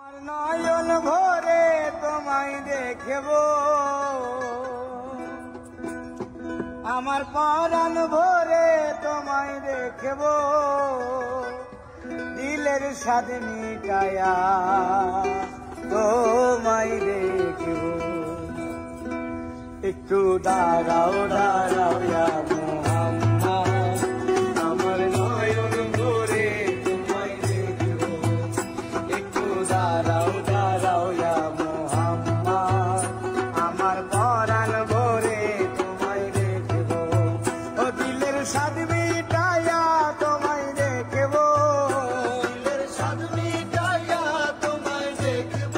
আমার নয়ন ভরে তোমায় দেখব, আমার পরাণ ভরে তোমায় দেখব, দিলের স্বাদ মিটায়া তোমায় দেখব। একটু দাঁড়াও দাঁড়াও ইয়া মুহাম্মদ, আমার নয়ন ভরে তোমায় দেখব। একটু দাঁড়াও দাঁড়াও ইয়া মুহাম্মদ, আমার পরাণ ভরে তোমায় দেখব। ও দিলের স্বাদ মিটায়া তোমায় দেখব, দিলের স্বাদ মিটায়া তোমায় দেখব,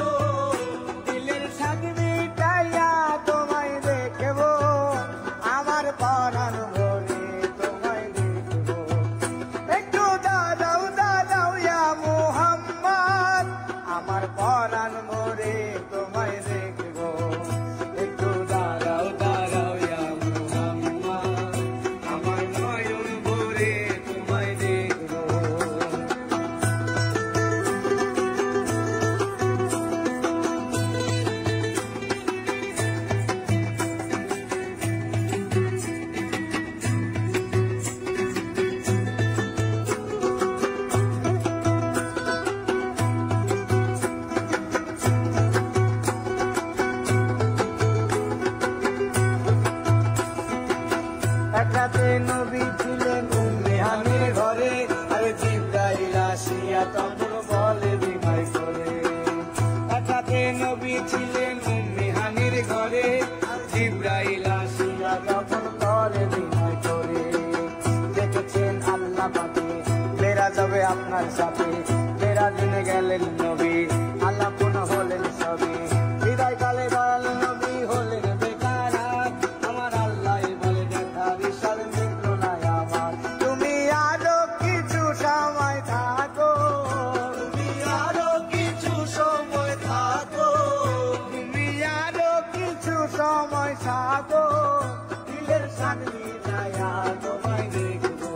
দিলের স্বাদ মিটায়া তোমায় দেখব, আমার পরাণ ভরে তোমায় দেখব। একটু দাঁড়াও দাঁড়াও ইয়া মুহাম্মদ, আমার পরাণ ভরে তোমায় দেখব। একটু দাঁড়াও দাঁড়াও ইয়া মুহাম্মদ, আমার নয়ন ভরে তোমায় দেখব। একাতে নবী ছিলেন উম্মে হানির ঘরে, আর জিবরাইল আসিয়া তখন বলে বিনয় করে। একাতে নবী ছিলেন উম্মে হানির ঘরে, আর জিবরাইল আসিয়া তখন বলে বিনয় করে। দেখেছেন আল্লাহ পাকে বেড়া যাবে আপনার সাথে, বেড়া দিনে গেলেন নবী, আল্লাহ পুনঃ হলেন সবই। বিদায় কালে দয়াল নবী হলেন বেকার, আমার আল্লাহ বলে দেখা বিশাল মিত্র নাই আমার। তুমি আরো কিছু সময় থাকো, তুমি আরো কিছু সময় থাকো, তুমি আরো কিছু সময় থাকো, দিলের স্বাদ মিটায়া তোমায় দেখবো।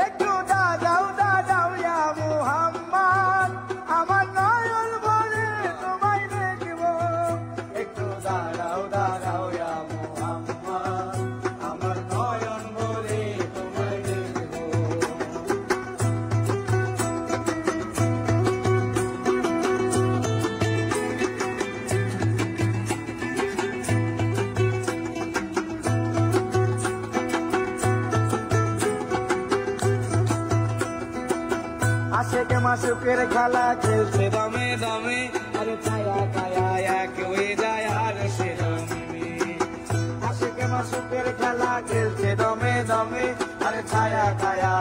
একটু দাঁড়াও দাঁড়াও ইয়া মুহাম্মদ, আমার নয়ন ভরে তোমায় দেখবো। একটু দাঁড়াও দাঁড়াও ইয়া মুহাম্মদ, আমার নয়ন ভরে তোমায় দেখবো। আশেকে মাসুকের খেলা খেলছে দমে দমে, আর ছায়া ছায়া এক হয়ে যায় আর সে দমে। আশেকে মাসুকের খেলা খেলছে দমে দমে, আর ছায়া ছায়া